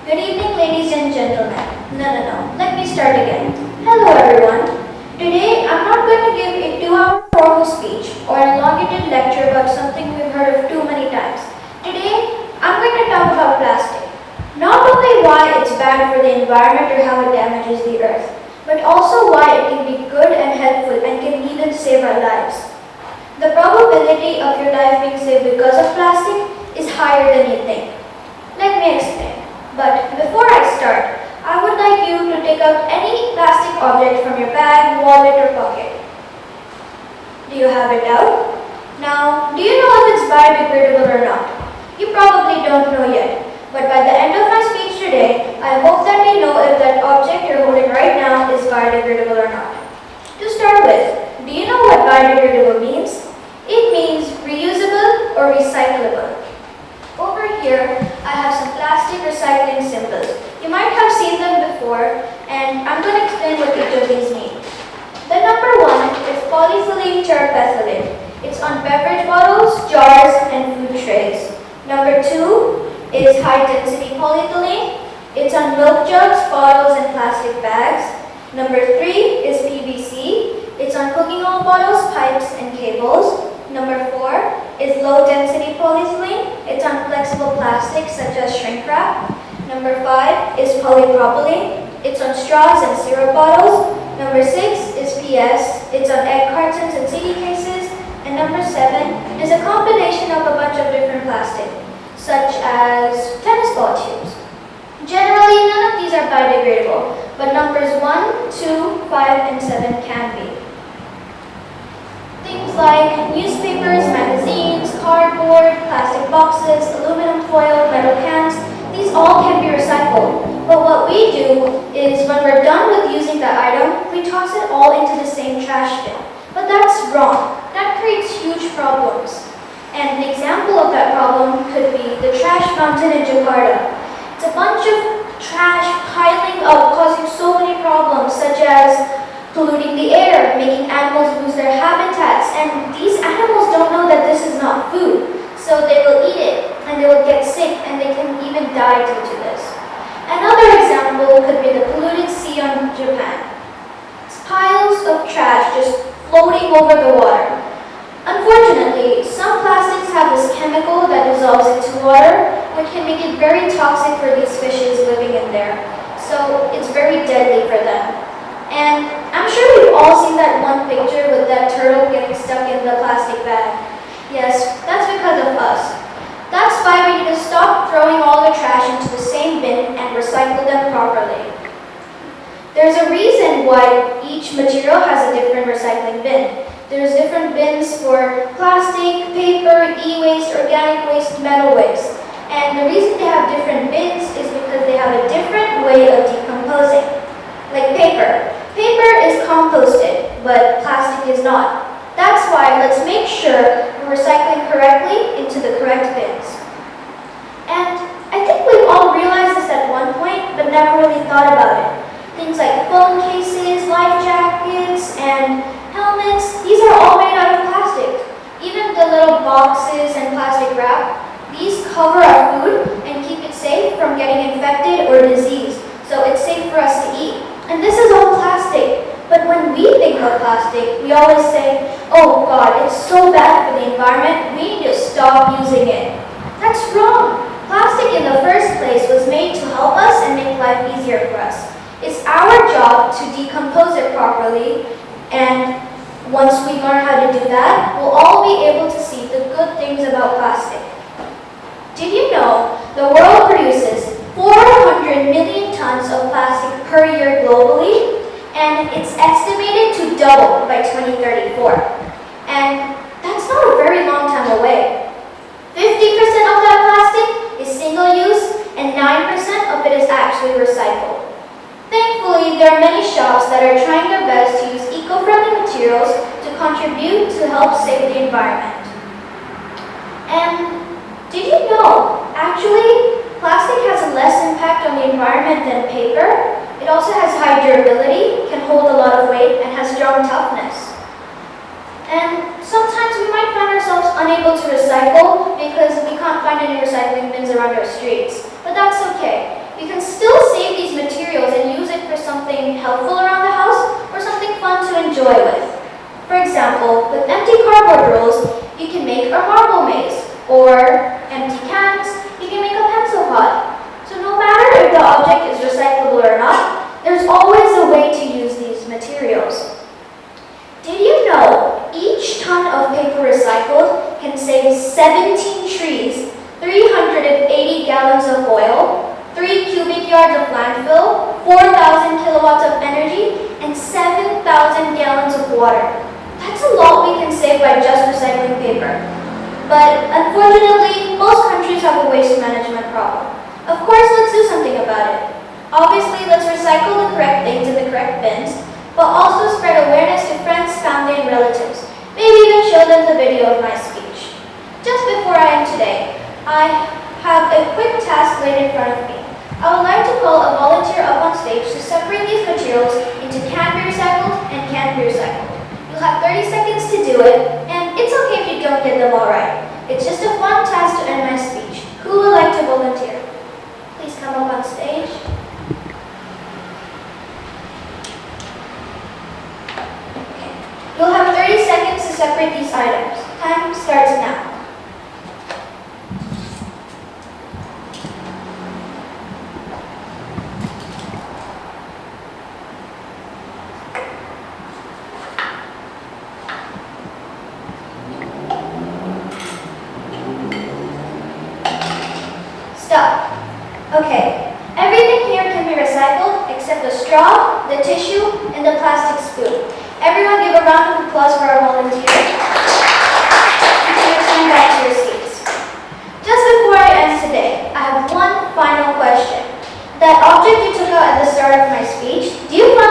Good evening, ladies and gentlemen. No. Let me start again. Hello, everyone. Today, I'm not going to give a 2-hour formal speech or an elongated lecture about something we've heard of too many times. Today, I'm going to talk about plastic. Not only why it's bad for the environment or how it damages the earth, but also why it can be good and helpful and can even save our lives. The probability of your life being saved because of plastic is higher than you think. Let me explain. But before I start, I would like you to take out any plastic object from your bag, wallet, or pocket. Do you have it out? Now, do you know if it's biodegradable or not? You probably don't know yet. But by the end of my speech today, I hope that you know if that object you're holding right now is biodegradable or not. To start with, do you know what biodegradable means? It means reusable or recyclable. Over here, I have some plastic recycling symbols. You might have seen them before, and I'm going to explain what each of these mean. The number 1 is polyethylene terephthalate. It's on beverage bottles, jars, and food trays. Number 2 is high-density polyethylene. It's on milk jugs, bottles, and plastic bags. Number 3 is PVC. It's on cooking oil bottles, pipes, and cables. Number 4 is low-density polyethylene. It's on flexible plastics such as shrink wrap. Number 5 is polypropylene. It's on straws and syrup bottles. Number 6 is PS. It's on egg cartons and CD cases. And number 7 is a combination of a bunch of different plastic, such as tennis ball tubes. Generally, none of these are biodegradable, but numbers 1, 2, 5, and 7 can be. Things like newspapers, magazines, cardboard, plastic boxes, aluminum foil, metal cans, these all can be recycled. But what we do is when we're done with using that item, we toss it all into the same trash bin. But that's wrong. That creates huge problems. And an example of that problem could be the trash mountain in Jakarta. It's a bunch of trash piling up, causing so many problems, such as polluting the air, making animals lose their habitats, and these animals don't know that this is not food, so they will eat it, and they will get sick, and they can even die due to this. Another example could be the polluted sea on Japan. It's piles of trash just floating over the water. Unfortunately, some plastics have this chemical that dissolves into water, which can make it very toxic for these fishes living in there, so it's very deadly for them. And I'm sure we've all seen that one picture with that turtle getting stuck in the plastic bag. Yes, that's because of us. That's why we need to stop throwing all the trash into the same bin and recycle them properly. There's a reason why each material has a different recycling bin. There's different bins for plastic, paper, e-waste, organic waste, metal waste. And the reason they have different bins is because they have a different way of decomposing. Like paper. Paper is composted, but plastic is not. That's why let's make sure we're recycling correctly into the correct bins. And I think we've all realized this at one point, but never really thought about it. Things like phone cases, life jackets, and helmets, these are all made out of plastic. Even the little boxes and plastic wrap, these cover our food and keep it safe from getting infected or diseased, so it's safe for us to eat. And this is all plastic. But when we think of plastic, we always say, oh God, it's so bad for the environment, we need to stop using it. That's wrong. Plastic in the first place was made to help us and make life easier for us. It's our job to decompose it properly, and once we learn how to do that, we'll all be able to see the good things about plastic. Did you know the world produces 400 million tons of plastic per year globally, and it's estimated to double by 2034. And that's not a very long time away. 50% of that plastic is single-use, and 9% of it is actually recycled. Thankfully, there are many shops that are trying their best to use eco-friendly materials to contribute to help save the environment. And did you know, actually, plastic has less impact on the environment than paper? It also has high durability, can hold a lot of weight, and has strong toughness. And sometimes we might find ourselves unable to recycle because we can't find any recycling bins around our streets. But that's okay. we can still save these materials and use it for something helpful around the house or something fun to enjoy with. For example, with empty cardboard rolls, you can make a marble maze, or empty cans, you can make a pencil pod. So no matter if the object is recyclable or not, there's always a way to use these materials. Did you know each ton of paper recycled can save 17 trees, 380 gallons of oil, 3 cubic yards of landfill, 4,000 kilowatts of energy, and 7,000 gallons of water? That's a lot we can save by just recycling paper. But unfortunately, most countries have a waste management problem. Of course, let's do something about it. Obviously, let's recycle the correct things in the correct bins, but also spread awareness to friends, family, and relatives. Maybe even show them the video of my speech. Just before I end today, I have a quick task laid in front of me. I would like to call a volunteer up on stage to separate these materials into can be recycled and can't be recycled. You'll have 30 seconds to do it, and it's okay if you don't get them all right. It's just a fun task to end my speech. Who would like to volunteer? Please come up on stage. Okay. You'll have 30 seconds to separate these items. Time starts now. Stop. Okay, everything here can be recycled except the straw, the tissue, and the plastic spoon. Everyone give a round of applause for our volunteers. You can return back to your seats. Just before I end today, I have one final question. That object you took out at the start of my speech, do you find